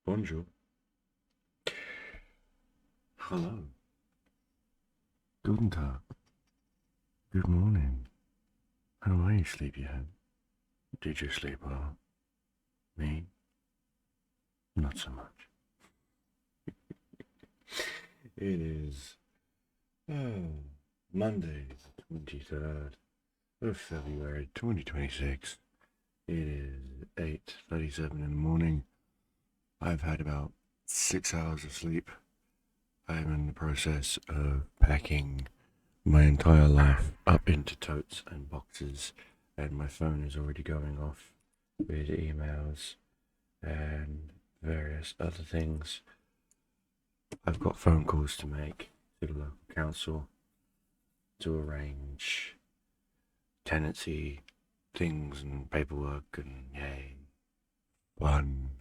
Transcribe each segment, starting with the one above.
Bonjour. Hello. Guten Tag. Good morning. How are you, sleepyhead? Did you sleep well? Me? Not so much. It is Monday, 23rd of February 2026. It is 8:37 in the morning. I've had about 6 hours of sleep. I'm in the process of packing my entire life up into totes and boxes, and my phone is already going off with emails and various other things. I've got phone calls to make to the local council to arrange tenancy things and paperwork, and yay, fun.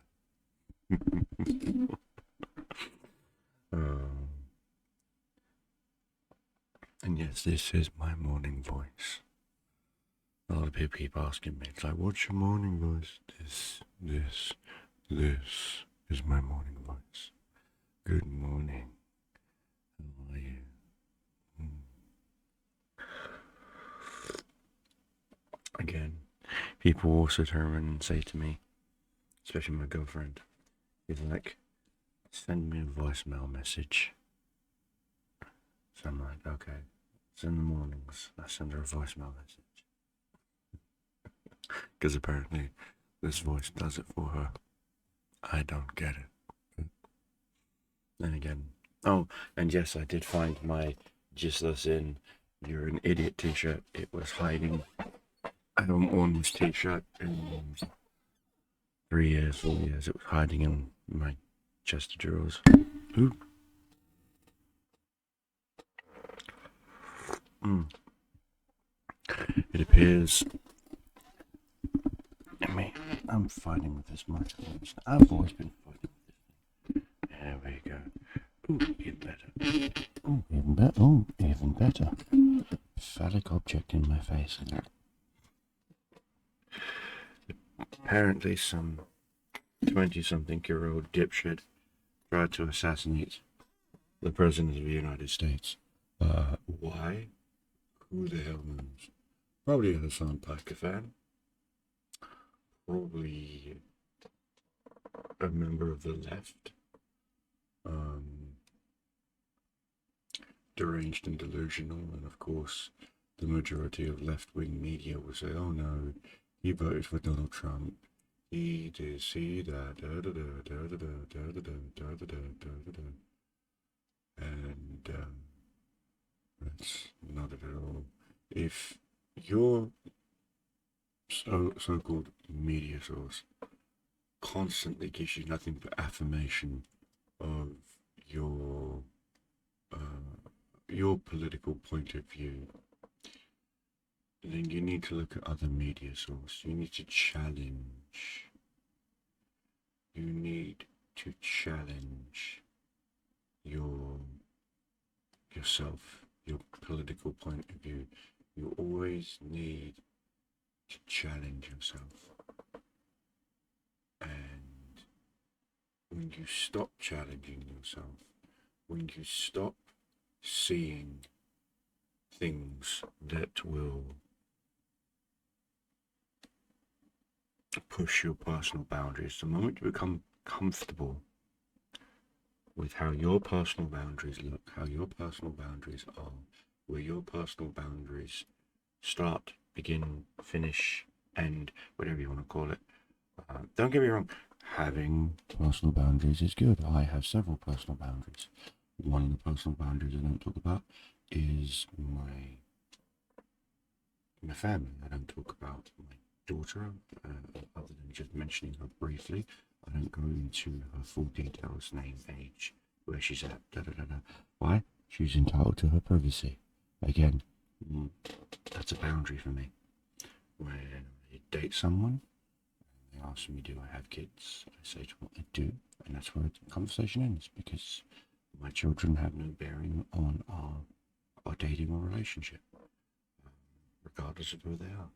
um, and yes, this is my morning voice. A lot of people keep asking me, it's like, what's your morning voice? This is my morning voice. Good morning. How are you? Again, people also turn around and say to me, especially my girlfriend, is like, send me a voicemail message. So I'm like, okay. So in the mornings, I send her a voicemail message. Because apparently this voice does it for her. I don't get it. But then again, oh, and yes, I did find my Just Listen, You're an Idiot t-shirt. It was hiding. I haven't worn this t-shirt in 3 years, 4 years. It was hiding in my chest of drawers. Ooh. It appears. I mean, I'm fighting with this microphone. I've always been fighting with this thing. There we go. Ooh, even better. Ooh, even better. Ooh, even better. Phallic object in my face. Apparently, some 20-something-year-old dipshit tried to assassinate the President of the United States. Why? Who the hell knows? Probably a Hassan Piker fan. Probably a member of the left. Deranged and delusional, and of course, the majority of left-wing media will say, "Oh no, he voted for Donald Trump. He did see that." And that's not it at all. If your so-called media source constantly gives you nothing but affirmation of your political point of view, then you need to look at other media sources. You need to challenge. You need to challenge yourself, your political point of view. You always need to challenge yourself. And when you stop challenging yourself, when you stop seeing things that will push your personal boundaries, the moment you become comfortable with how your personal boundaries look, how your personal boundaries are, where your personal boundaries start, begin, finish, end, whatever you want to call it. Don't get me wrong, having personal boundaries is good. I have several personal boundaries. One of the personal boundaries I don't talk about is my family. I don't talk about my daughter, other than just mentioning her briefly. I don't go into her full details, name, age, where she's at, Why? She's entitled to her privacy. Again, that's a boundary for me. When I date someone, they ask me, do I have kids? I say to them, I do, and that's where the conversation ends, because my children have no bearing on our dating or relationship, regardless of who they are.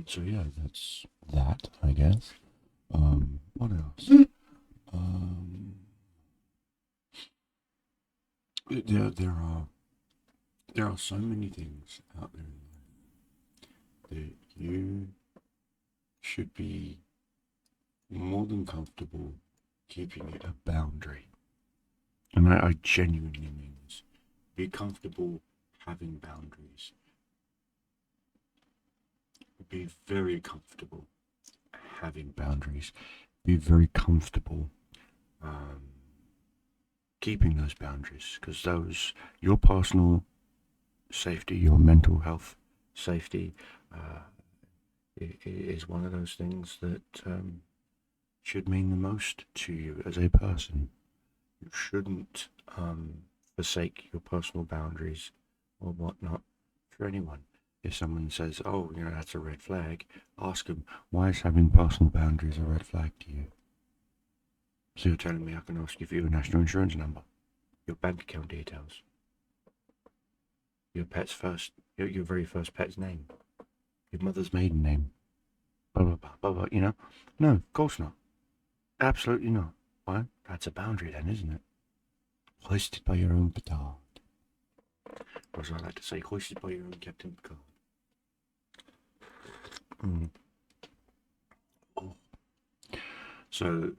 So yeah, that's that, I guess. What else? Um, there are so many things out there in life that you should be more than comfortable keeping it a boundary. And I genuinely mean this. Be comfortable having boundaries. Be very comfortable having boundaries. Be very comfortable um, keeping those boundaries, because your personal safety, your mental health safety, uh, is one of those things that should mean the most to you as a person. You shouldn't forsake your personal boundaries or whatnot for anyone. If someone says, "Oh, that's a red flag," ask them, "Why is having personal boundaries a red flag to you?" So you're telling me I can ask you for your national insurance number, your bank account details, your very first pet's name, your mother's maiden name, blah blah blah blah blah. No, of course not. Absolutely not. Why? That's a boundary then, isn't it? Hoisted by your own petard. Or as I like to say, hoisted by your own Captain Picard. Oh. So,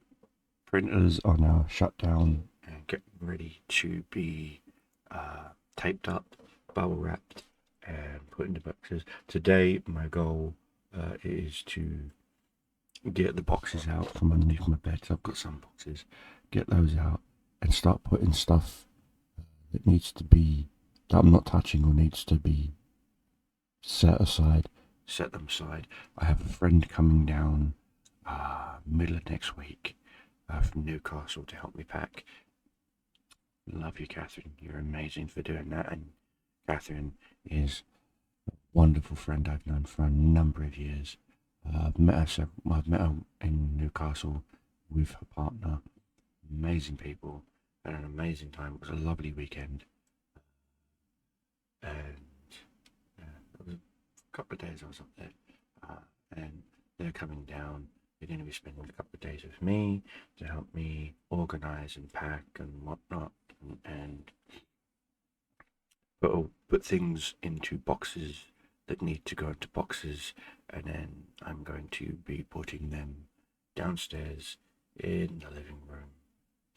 printers are now shut down and getting ready to be taped up, bubble wrapped, and put into boxes. Today, my goal is to get the boxes out from underneath my bed. So I've got some boxes. Get those out and start putting stuff that I'm not touching or needs to be set them aside. I have a friend coming down middle of next week from Newcastle to help me pack. Love you, Catherine. You're amazing for doing that. And Catherine is a wonderful friend I've known for a number of years. I've met her in Newcastle with her partner. Amazing people. Had an amazing time. It was a lovely weekend. And it was a couple of days I was up there. And they're coming down. They're going to be spending a couple of days with me to help me organise and pack and whatnot, and put things into boxes that need to go into boxes, and then I'm going to be putting them downstairs in the living room,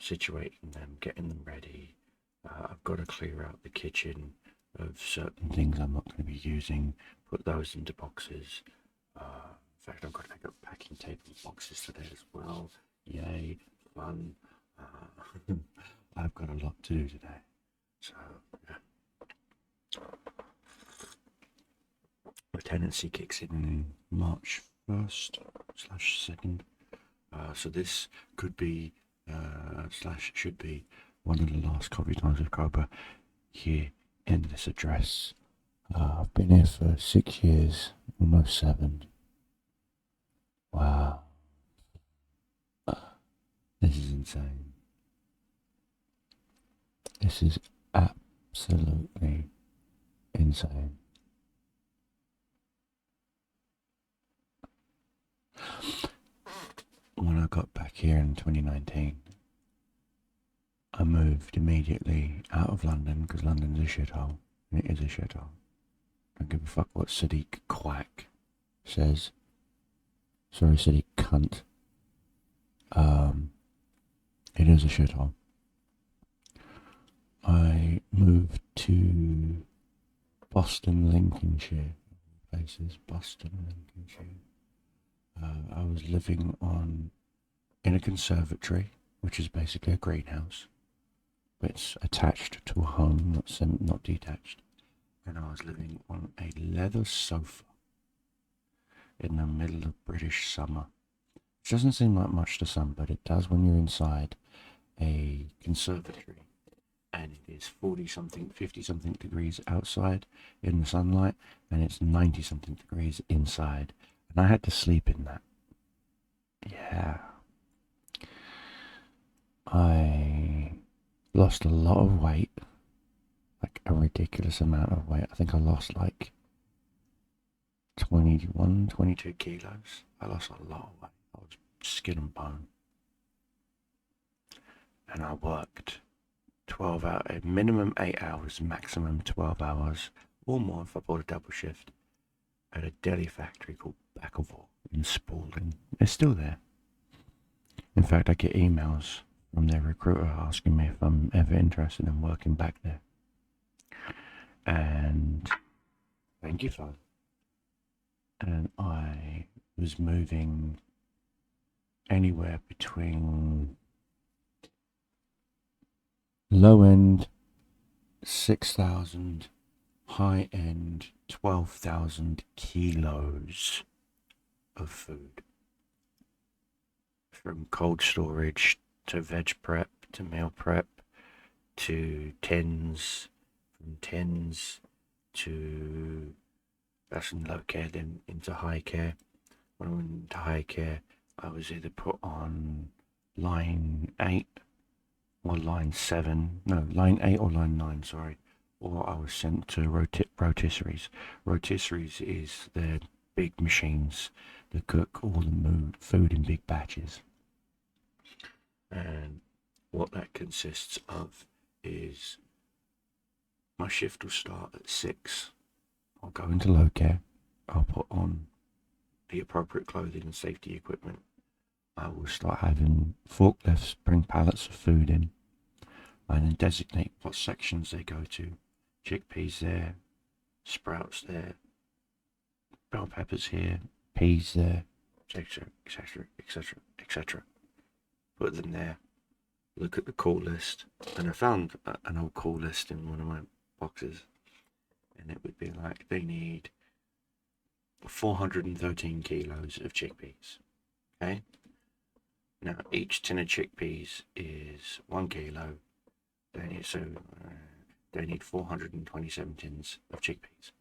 situating them, getting them ready. I've got to clear out the kitchen of certain things I'm not going to be using, put those into boxes. In fact, I've got to pick up packing tape and boxes today as well. Yay, fun. I've got a lot to do today. So, yeah. My tenancy kicks in March 1st/2nd. So this could be, /should be, one of the last coffee times with Cobra here in this address. I've been here for 6 years, almost 7. Wow. This is insane. This is absolutely insane. When I got back here in 2019, I moved immediately out of London because London's a shithole, and it is a shithole. Don't give a fuck what Sadiq Quack says. Sorry, Sadiq Cunt. It is a shithole. I moved to Boston, Lincolnshire. Places, Boston, Lincolnshire. I was living in a conservatory, which is basically a greenhouse, but it's attached to a home, not detached. And I was living on a leather sofa in the middle of British summer. It doesn't seem like much to some, but it does when you're inside a conservatory and it is 40-something, 50-something degrees outside in the sunlight, and it's 90-something degrees inside. And I had to sleep in that. Yeah. I lost a lot of weight, like a ridiculous amount of weight. I think I lost like 21, 22 kilos. I lost a lot of weight. I was skin and bone. And I worked 12 hours, minimum 8 hours, maximum 12 hours, or more if I bought a double shift, at a deli factory called Bakkavor in Spalding. They're still there. In fact, I get emails from their recruiter asking me if I'm ever interested in working back there. And thank you, Father. And I was moving anywhere between low end 6,000, high end 12,000 kilos of food. From cold storage to veg prep to meal prep to tins, from tins to that's in low care, then into high care. When I went into high care, I was either put on line 8 or line 7, no, line 8 or line 9, sorry, or I was sent to rotisseries. Rotisseries is the big machines that cook all the food in big batches. And what that consists of is my shift will start at 6. I'll go into low care. I'll put on the appropriate clothing and safety equipment. I will start having forklifts bring pallets of food in. I then designate what sections they go to. Chickpeas there, sprouts there, bell peppers here, peas there, etc., etc., etc., etc. Put them there. Look at the call list, and I found an old call list in one of my boxes, and it would be like they need 413 kilos of chickpeas. Okay. Now each tin of chickpeas is 1 kilo. They need 427 tins of chickpeas,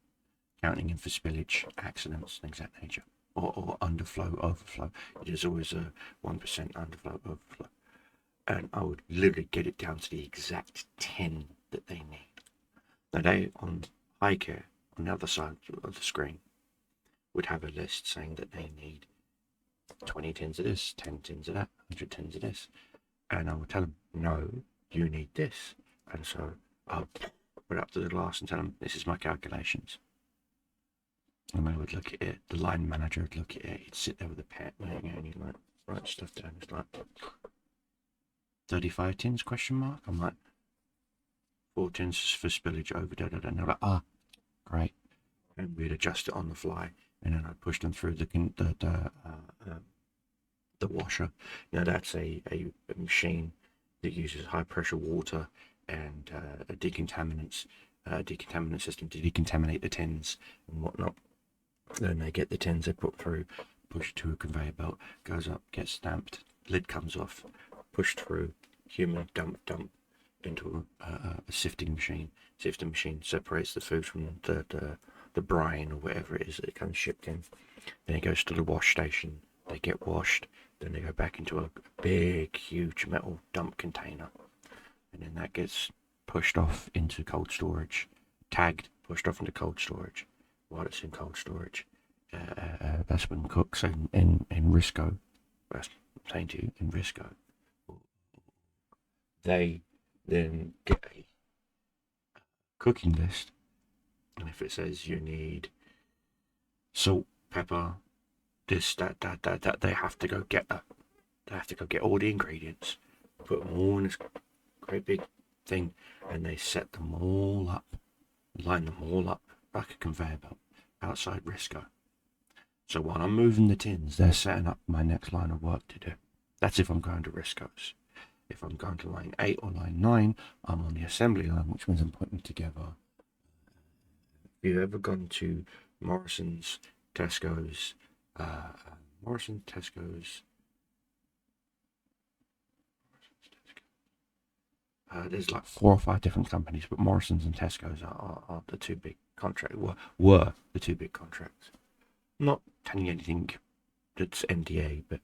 counting in for spillage, accidents, things of that nature, or underflow, overflow. It is always a 1% underflow, overflow. And I would literally get it down to the exact tin that they need. Now they, on high care, on the other side of the screen, would have a list saying that they need 20 tins of this, 10 tins of that, 100 tins of this. And I would tell them, no, you need this. And so I'll put it up to the glass and tell them, this is my calculations. And they would look at it, the line manager would look at it, he'd sit there with a pen, and he'd like, write stuff down. It's like, 35 tins, question mark? I'm like, 4 tins for spillage over, and they're like, great. And we'd adjust it on the fly, and then I'd push them through the washer. Now that's a machine that uses high pressure water and a decontaminant system to decontaminate the tins and whatnot. Then they get the tins they put through, pushed to a conveyor belt, goes up, gets stamped, lid comes off, pushed through, human dump into a sifting machine. Sifting machine separates the food from the brine or whatever it is that it comes shipped in. Then it goes to the wash station. They get washed. Then they go back into a big, huge metal dump container. And then that gets pushed off into cold storage. Tagged, pushed off into cold storage. While it's in cold storage, that's when cooks in Risco, that's what I'm saying to you, in Risco, they then get a cooking list. And if it says you need salt, pepper, this, that, they have to go get that. They have to go get all the ingredients, put them all in this great big thing, and they set them all up, line them all up like a conveyor belt outside Risco. So while I'm moving the tins, they're setting up my next line of work to do. That's if I'm going to Risco's. If I'm going to line 8 or line 9, I'm on the assembly line, which means I'm putting together. If you've ever gone to Morrison's, Tesco's, there's like 4 or 5 different companies, but Morrison's and Tesco's are the 2 big contracts. Were the 2 big contracts. I'm not telling you anything that's NDA, but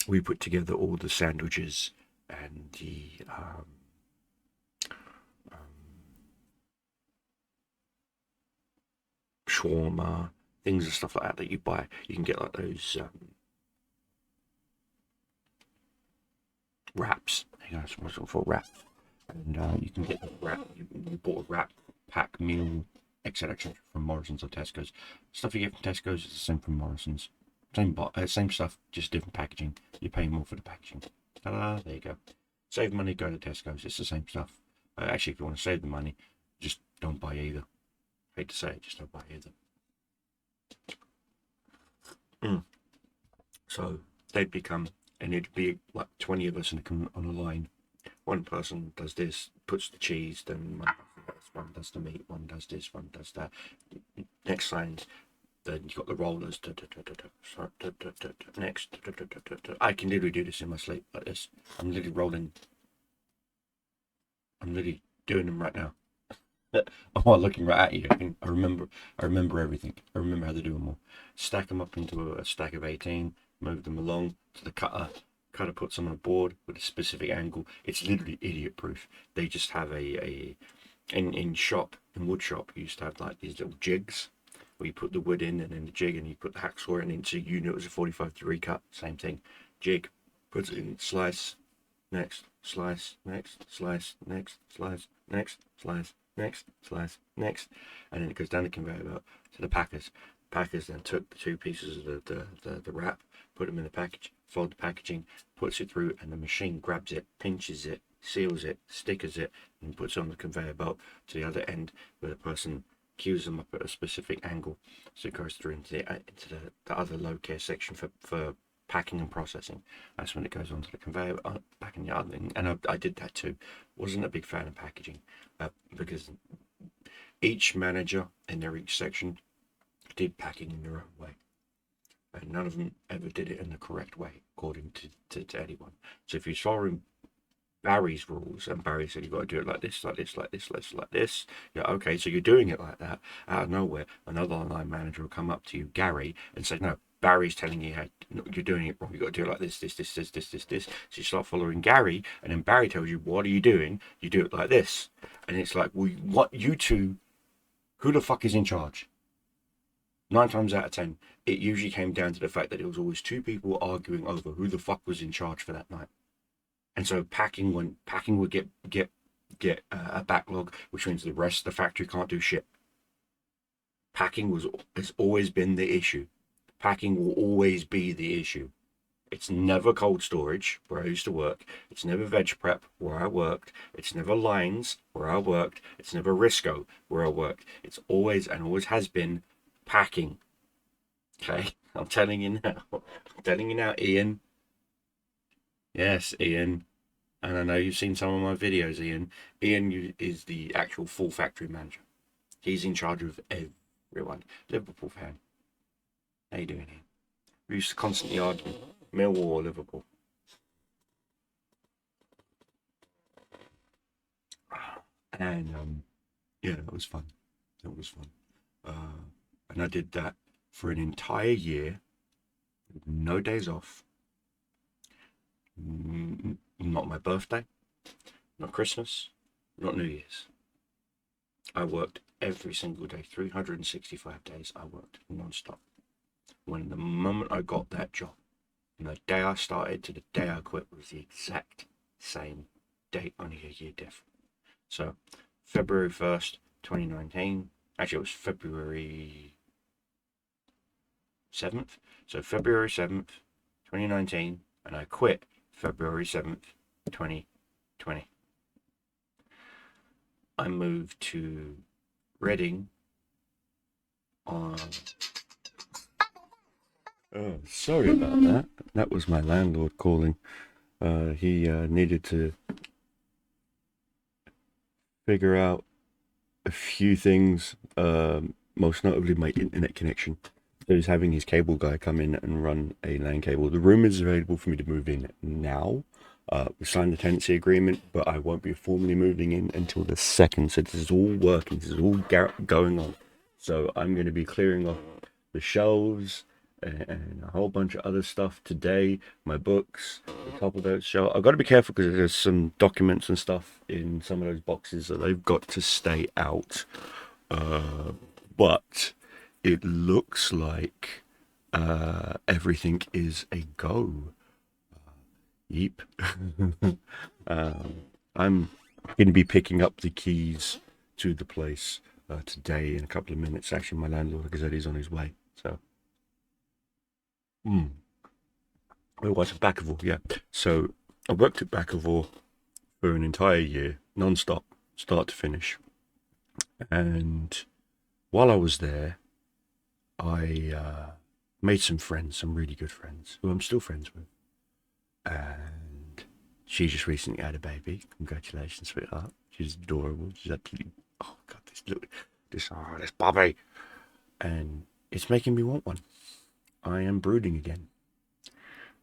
we put together all the sandwiches and the shawarma, things and stuff like that that you buy. You can get like those wraps. You know, what's it for, wrap? And you can get the wrap. You bought a wrap pack meal, etc. from Morrison's or Tesco's. Stuff you get from Tesco's is the same from Morrison's. Same stuff, just different packaging. You pay more for the packaging. Ta-da, there you go. Save money, go to Tesco's. It's the same stuff. Actually, if you want to save the money, just don't buy either. Hate to say it, just don't buy either. So they'd become, and it'd be like 20 of us on a line. One person does this, puts the cheese, then one does the meat, one does this, one does that. Next line, then you've got the rollers. Next, I can literally do this in my sleep like this. I'm literally rolling. I'm literally doing them right now. I'm not looking right at you. I remember everything. I remember how to do them all. Stack them up into a stack of 18. Move them along to the cutter. Cutter puts them on a board with a specific angle. It's literally idiot proof. They just have in wood shop, you used to have like these little jigs where you put the wood in and then the jig, and you put the hacksaw in, so you knew it was a 45-degree cut. Same thing. Jig, puts it in, slice, next, slice, next, slice, next, slice, next, slice, next, slice, next, and then it goes down the conveyor belt to the packers. Packers then took the two pieces of the wrap, put them in the package, fold the packaging, puts it through, and the machine grabs it, pinches it, seals it, stickers it, and puts it on the conveyor belt to the other end, where the person cues them up at a specific angle, so it goes through into the other low care section for packing and processing. That's when it goes onto the conveyor back in the other thing. And I did that too. Wasn't a big fan of packaging because each manager in each section did packing in their own way, and none of them ever did it in the correct way according to anyone. So if you're following Barry's rules, and Barry said you've got to do it like this, like this, like this, like this, yeah, okay, so you're doing it like that, out of nowhere another line manager will come up to you, Gary, and say, no, Barry's telling you how you're doing it wrong, you've got to do it like this. So you start following Gary, and then Barry tells you, what are you doing? You do it like this. And it's like, well, what, you two, who the fuck is in charge? 9 times out of 10, it usually came down to the fact that it was always two people arguing over who the fuck was in charge for that night. And so packing would get a backlog, which means the rest of the factory can't do shit. Packing has always been the issue. Packing will always be the issue. It's never cold storage, where I used to work. It's never veg prep, where I worked. It's never lines, where I worked. It's never Risco, where I worked. It's always and always has been packing. Okay? I'm telling you now. I'm telling you now, Ian. Yes, Ian. And I know you've seen some of my videos, Ian. Ian is the actual full factory manager. He's in charge of everyone. Liverpool fan. How you doing, Ian? We used to constantly argue, Millwall or Liverpool. And yeah, that was fun. It was fun. And I did that for an entire year, no days off. Not my birthday, not Christmas, not New Year's. I worked every single day, 365 days. I worked non-stop. When the moment I got that job, from the day I started to the day I quit, was the exact same date, only a year different. So February 1st, 2019. Actually, it was February 7th. So February 7th, 2019, and I quit February 7th, 2020. I moved to Reading on... Oh, sorry about that. That was my landlord calling. He needed to figure out a few things, most notably my internet connection. So he's having his cable guy come in and run a LAN cable. The room is available for me to move in now. We signed the tenancy agreement, but I won't be formally moving in until the 2nd. So this is all working. This is all going on. So I'm going to be clearing off the shelves and a whole bunch of other stuff today. My books, the top of those shelves. I've got to be careful because there's some documents and stuff in some of those boxes that they've got to stay out. But it looks like everything is a go. Yeep. I'm going to be picking up the keys to the place today in a couple of minutes. Actually, my landlord, like I said, he's on his way. So, oh, what's at Bakkavor? Yeah. So I worked at Bakkavor for an entire year, non-stop, start to finish. And while I was there, I made some friends, some really good friends, who I'm still friends with. And she just recently had a baby. Congratulations, sweetheart. She's adorable. She's absolutely, oh god, this Bobby, and it's making me want one. I am brooding again,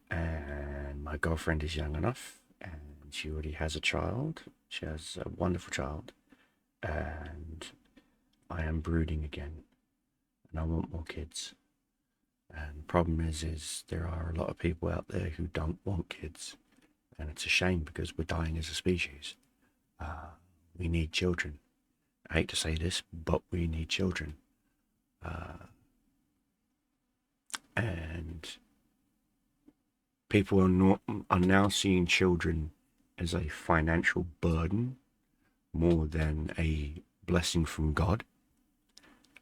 and my girlfriend is young enough, and she already has a child. She has a wonderful child, and I am brooding again, and I want more kids. And the problem is there are a lot of people out there who don't want kids, and it's a shame because we're dying as a species. We need children. I hate to say this, but we need children. And people are now seeing children as a financial burden more than a blessing from God.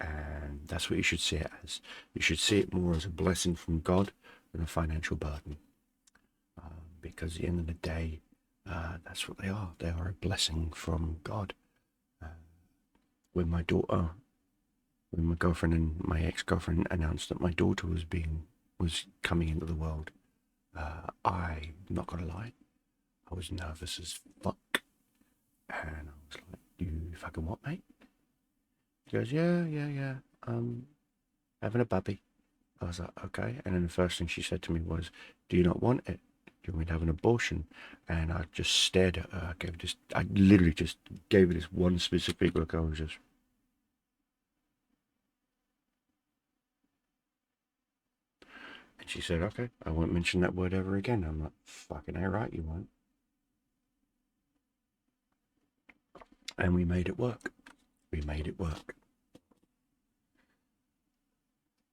And that's what you should see it as. You should see it more as a blessing from God than a financial burden. Because at the end of the day, that's what they are. They are a blessing from God. When my girlfriend and my ex-girlfriend announced that my daughter was coming into the world, I'm not gonna lie, I was nervous as fuck. And I was like, "You fucking what, mate?" He goes, yeah. Having a baby. I was like, okay. And then the first thing she said to me was, "Do you not want it? Do you want me to have an abortion?" And I just stared at her. I literally just gave her this one specific look. I was just. And she said, "Okay, I won't mention that word ever again." I'm like, "Fucking A right, you won't." And we made it work. We made it work.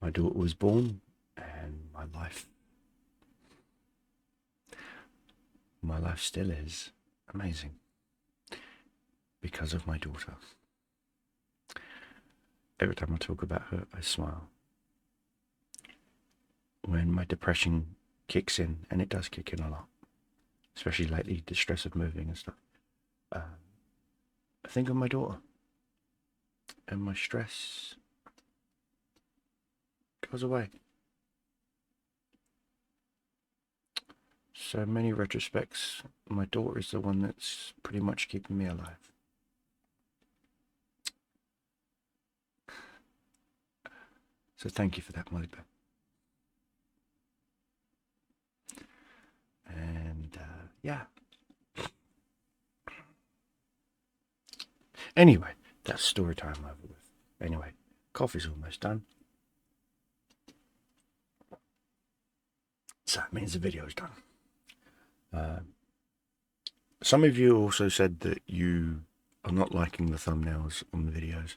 My daughter was born, and my life still is amazing because of my daughter. Every time I talk about her, I smile. When my depression kicks in, and it does kick in a lot, especially lately, the stress of moving and stuff, I think of my daughter, and my stress goes away. So in many retrospects, my daughter is the one that's pretty much keeping me alive. So thank you for that, Molly Beth. And yeah. Anyway, that's story time over with. Anyway, coffee's almost done. So that means the video's done. Some of you also said that you are not liking the thumbnails on the videos.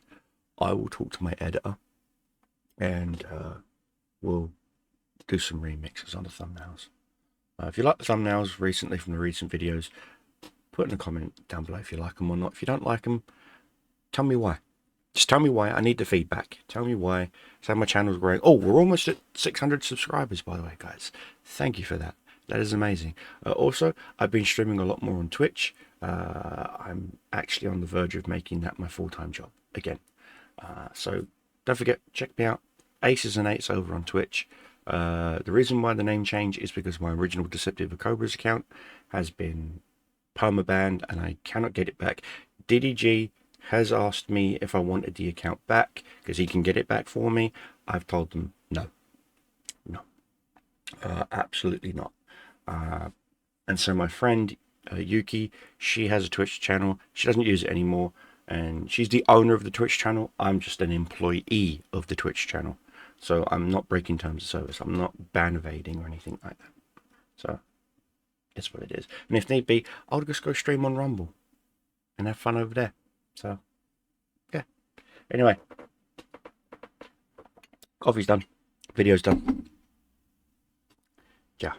I will talk to my editor and we'll do some remixes on the thumbnails. If you like the thumbnails recently from the recent videos, put in a comment down below if you like them or not. If you don't like them, tell me why. Just tell me why. I need the feedback. Tell me why. So my channel's growing. Oh, we're almost at 600 subscribers, by the way, guys. Thank you for that. That is amazing. Also, I've been streaming a lot more on Twitch. I'm actually on the verge of making that my full-time job again. So don't forget, check me out. Aces and Eights over on Twitch. The reason why the name change is because my original Deceptive Cobra's account has been perma-banned and I cannot get it back. DDG has asked me if I wanted the account back because he can get it back for me. I've told them no, absolutely not. And so my friend Yuki, she has a Twitch channel. She doesn't use it anymore, and she's the owner of the Twitch channel. I'm just an employee of the Twitch channel, so I'm not breaking terms of service. I'm not ban evading or anything like that. So it's what it is. And if need be, I'll just go stream on Rumble and have fun over there. So yeah. Anyway, Coffee's done. Video's done. Yeah.